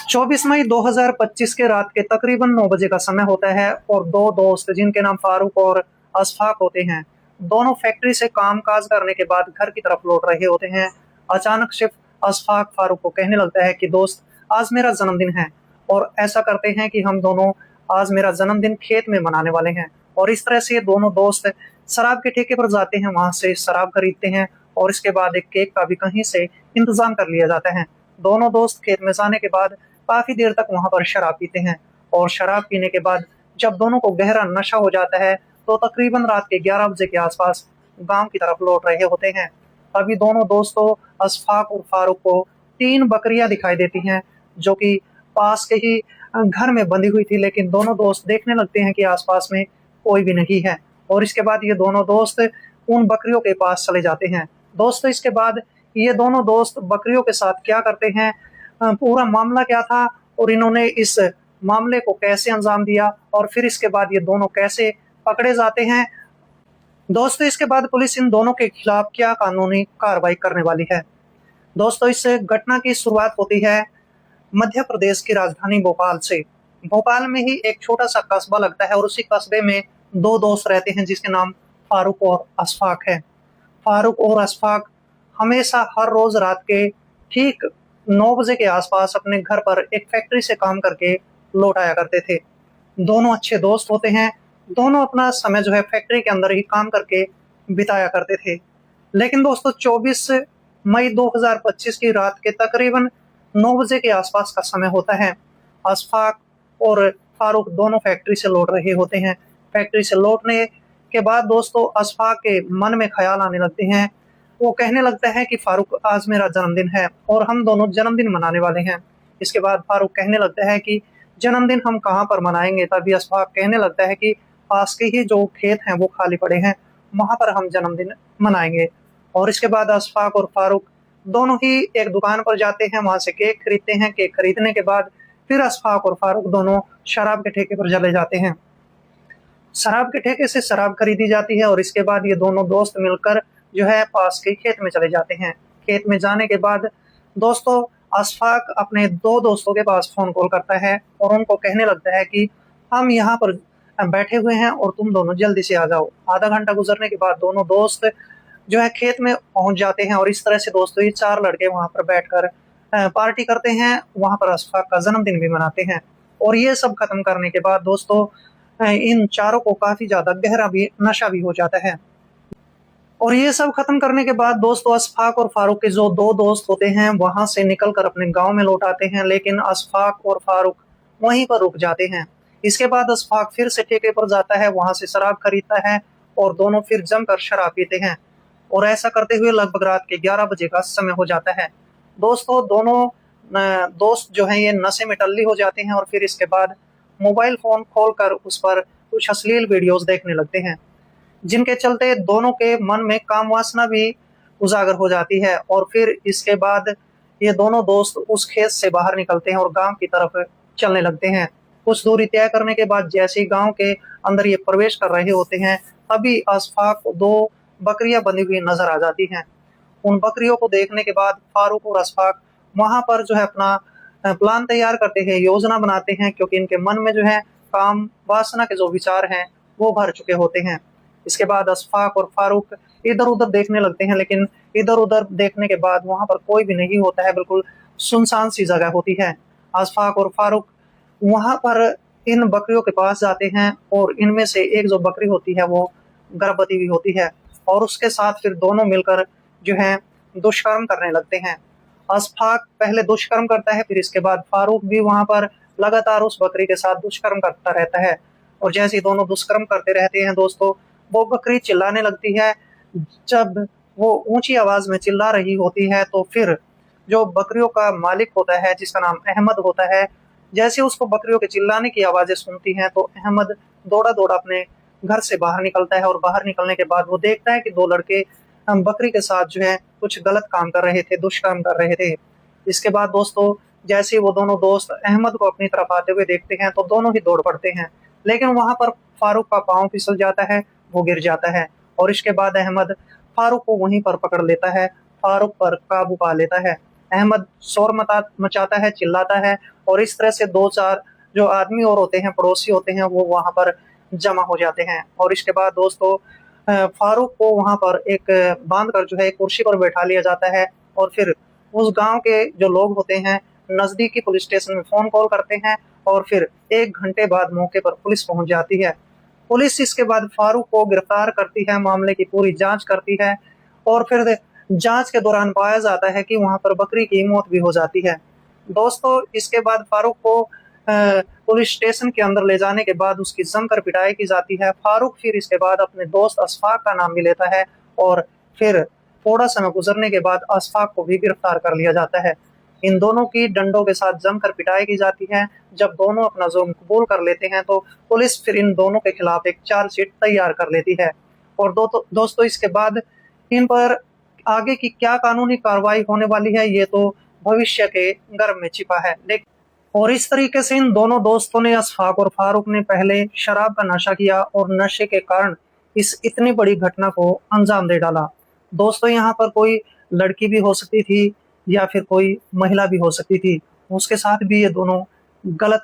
24 मई 2025 के रात के तकरीबन 9 बजे का समय होता है और दो दोस्त जिनके नाम फारूक और अशफाक होते हैं, दोनों फैक्ट्री से काम काज करने के बाद घर की तरफ लौट रहे होते हैं। अचानक सिर्फ अशफाक फारूक को कहने लगता है कि दोस्त, आज मेरा जन्मदिन है और ऐसा करते हैं कि हम दोनों आज मेरा जन्मदिन खेत में मनाने वाले हैं। और इस तरह से ये दोनों दोस्त शराब के ठेके पर जाते हैं, वहां से शराब खरीदते हैं और इसके बाद एक केक का भी कहीं से इंतजाम कर लिया जाता है। दोनों दोस्त खेत में जाने के बाद काफी देर तक वहां पर शराब पीते हैं और शराब पीने के बाद जब दोनों को गहरा नशा हो जाता है तो तकरीबन रात के 11 बजे के आसपास गांव की तरफ लौट रहे होते हैं। अभी दोनों दोस्तों अशफाक और फारूक को 3 बकरियां दिखाई देती हैं जो कि पास के ही घर में बंधी हुई थी, लेकिन दोनों दोस्त देखने लगते हैं कि आसपास में कोई भी नहीं है और इसके बाद ये दोनों दोस्त उन बकरियों के पास चले जाते हैं। दोस्तों, इसके बाद ये दोनों दोस्त बकरियों के साथ क्या करते हैं, पूरा मामला क्या था और इन्होंने इस मामले को कैसे अंजाम दिया और फिर इसके बाद ये दोनों कैसे पकड़े जाते हैं। दोस्तों, इसके बाद पुलिस इन दोनों के खिलाफ क्या कानूनी कार्रवाई करने वाली है। दोस्तों, इस घटना की शुरुआत होती है मध्य प्रदेश की राजधानी भोपाल से। भोपाल में ही एक छोटा सा कस्बा लगता है और उसी कस्बे में दो दोस्त रहते हैं जिसके नाम फारूक और अशफाक है। फारूक और अशफाक हमेशा हर रोज रात के ठीक 9 बजे के आसपास अपने घर पर एक फैक्ट्री से काम करके लौट आया करते थे। दोनों अच्छे दोस्त होते हैं, दोनों अपना समय जो है फैक्ट्री के अंदर ही काम करके बिताया करते थे। लेकिन दोस्तों, 24 मई 2025 की रात के तकरीबन 9 बजे के आसपास का समय होता है। अशफाक और फारूक दोनों फैक्ट्री से लौट रहे होते हैं। फैक्ट्री से लौटने के बाद दोस्तों अशफाक के मन में ख्याल आने लगते हैं। वो कहने लगता है कि फारूक, आज मेरा जन्मदिन है और हम दोनों जन्मदिन मनाने वाले हैं। इसके बाद फारूक कहने लगता है कि जन्मदिन हम कहाँ पर मनाएंगे। तभी अशफाक कहने लगता है कि पास के ही जो खेत हैं वो खाली पड़े हैं, वहां पर हम जन्मदिन मनाएंगे। और इसके बाद अशफाक और फारूक दोनों ही एक दुकान पर जाते हैं, वहां से केक खरीदते हैं। केक खरीदने के बाद फिर अशफाक और फारूक दोनों शराब के ठेके पर चले जाते हैं। शराब के ठेके से शराब खरीदी जाती है और इसके बाद ये दोनों दोस्त मिलकर जो है पास के खेत में चले जाते हैं। खेत में जाने के बाद दोस्तों अशफाक अपने दो दोस्तों के पास फोन कॉल करता है और उनको कहने लगता है कि हम यहाँ पर बैठे हुए हैं और तुम दोनों जल्दी से आ जाओ। आधा घंटा गुजरने के बाद दोनों दोस्त जो है खेत में पहुंच जाते हैं और इस तरह से दोस्तों ये 4 लड़के वहां पर बैठकर पार्टी करते हैं। वहां पर अशफाक का जन्मदिन भी मनाते हैं और ये सब खत्म करने के बाद दोस्तों इन चारों को काफी ज्यादा गहरा भी नशा भी हो जाता है। और ये सब खत्म करने के बाद दोस्तों अशफाक और फारूक के जो दो दोस्त होते हैं वहां से निकलकर अपने गांव में लौट आते हैं, लेकिन अशफाक और फारूक वहीं पर रुक जाते हैं। इसके बाद अशफाक फिर से ठेके पर जाता है, वहां से शराब खरीदता है और दोनों फिर जमकर शराब पीते हैं और ऐसा करते हुए लगभग रात के 11 बजे का समय हो जाता है। दोस्तों दोनों दोस्त जो है ये नशे में टल्ली हो जाते हैं और फिर इसके बाद मोबाइल फोन खोलकर उस पर कुछ अश्लील वीडियोस देखने लगते हैं, जिनके चलते दोनों के मन में काम वासना भी उजागर हो जाती है। और फिर इसके बाद ये दोनों दोस्त उस खेत से बाहर निकलते हैं और गांव की तरफ चलने लगते हैं। कुछ दूरी तय करने के बाद जैसे ही गांव के अंदर ये प्रवेश कर रहे होते हैं तभी अशफाक को 2 बकरियां बंधी हुई नजर आ जाती हैं। उन बकरियों को देखने के बाद फारूक और अशफाक वहां पर जो है अपना प्लान तैयार करते हैं, योजना बनाते हैं, क्योंकि इनके मन में जो है काम वासना के जो विचार हैं वो भर चुके होते हैं। इसके बाद अशफाक और फारूक इधर उधर देखने लगते हैं, लेकिन इधर उधर देखने के बाद वहां पर कोई भी नहीं होता है, बिल्कुल सुनसान सी जगह होती है। अशफाक और फारूक वहां पर इन बकरियों के पास जाते हैं और इनमें से एक जो बकरी होती है वो गर्भवती भी होती है और उसके साथ फिर दोनों मिलकर जो है दुष्कर्म करने लगते हैं। अशफाक पहले दुष्कर्म करता है, फिर इसके बाद फारूक भी वहां पर लगातार उस बकरी के साथ दुष्कर्म करता रहता है। और जैसे ही दोनों दुष्कर्म करते रहते हैं दोस्तों, वो बकरी चिल्लाने लगती है। जब वो ऊंची आवाज में चिल्ला रही होती है तो फिर जो बकरियों का मालिक होता है जिसका नाम अहमद होता है, जैसे उसको बकरियों के चिल्लाने की आवाजें सुनती हैं तो अहमद दौड़ा दौड़ा अपने घर से बाहर निकलता है और बाहर निकलने के बाद वो देखता है कि 2 लड़के बकरी के साथ जो है कुछ गलत काम कर रहे थे, दुष्कर्म कर रहे थे। इसके बाद दोस्तों जैसे ही वो दोनों दोस्त अहमद को अपनी तरफ आते हुए देखते हैं तो दोनों ही दौड़ पड़ते हैं, लेकिन वहां पर फारूक का पांव फिसल जाता है, वो गिर जाता है और इसके बाद अहमद फारूक को वहीं पर पकड़ लेता है, फारूक पर काबू पा लेता है अहमद शोर मचाता है, चिल्लाता है और इस तरह से 2-4 जो आदमी और होते हैं, पड़ोसी होते हैं, वो वहां पर जमा हो जाते हैं। और इसके बाद दोस्तों फारूक को वहां पर एक बांध कर जो है एक कुर्सी पर बैठा लिया जाता है और फिर उस गांव के जो लोग होते हैं नजदीकी पुलिस स्टेशन में फोन कॉल करते हैं और फिर 1 घंटे बाद मौके पर पुलिस पहुंच जाती है। पुलिस इसके बाद फारूक को गिरफ्तार करती है, मामले की पूरी जांच करती है और फिर जांच के दौरान पाया जाता है कि वहां पर बकरी की मौत भी हो जाती है। दोस्तों इसके बाद फारूक को पुलिस स्टेशन के अंदर ले जाने के बाद उसकी जमकर पिटाई की जाती है। फारूक फिर इसके बाद अपने दोस्त अशफाक का नाम भी लेता है और फिर थोड़ा समय गुजरने के बाद अशफाक को भी गिरफ्तार कर लिया जाता है। इन दोनों की डंडों के साथ जमकर पिटाई की जाती है। जब दोनों अपना जुर्म कबूल कर लेते हैं तो पुलिस फिर इन दोनों के खिलाफ एक चार्जशीट तैयार कर लेती है और दोस्तों इसके बाद इन पर आगे की क्या कानूनी कार्रवाई होने वाली है ये तो भविष्य के गर्भ में छिपा है। लेकिन और इस तरीके से इन दोनों दोस्तों ने, अशफाक और फारूक ने, पहले शराब का नशा किया और नशे के कारण इस इतनी बड़ी घटना को अंजाम दे डाला। दोस्तों यहाँ पर कोई लड़की भी हो सकती थी या फिर कोई महिला भी हो सकती थी, उसके साथ भी ये दोनों गलत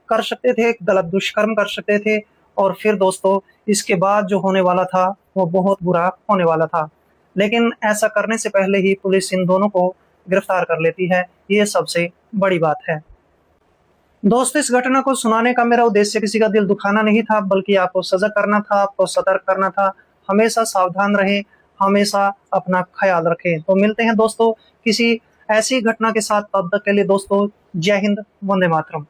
कर सकते थे, गलत दुष्कर्म कर सकते थे और फिर दोस्तों इसके बाद जो होने वाला था वो बहुत बुरा होने वाला था। लेकिन ऐसा करने से पहले ही पुलिस इन दोनों को गिरफ्तार कर लेती है, ये सबसे बड़ी बात है। दोस्तों इस घटना को सुनाने का मेरा उद्देश्य किसी का दिल दुखाना नहीं था, बल्कि आपको सजग करना था, आपको सतर्क करना था। हमेशा सावधान रहें, हमेशा अपना ख्याल रखें। तो मिलते हैं दोस्तों किसी ऐसी घटना के साथ, तब तक के लिए दोस्तों जय हिंद, वंदे मातरम।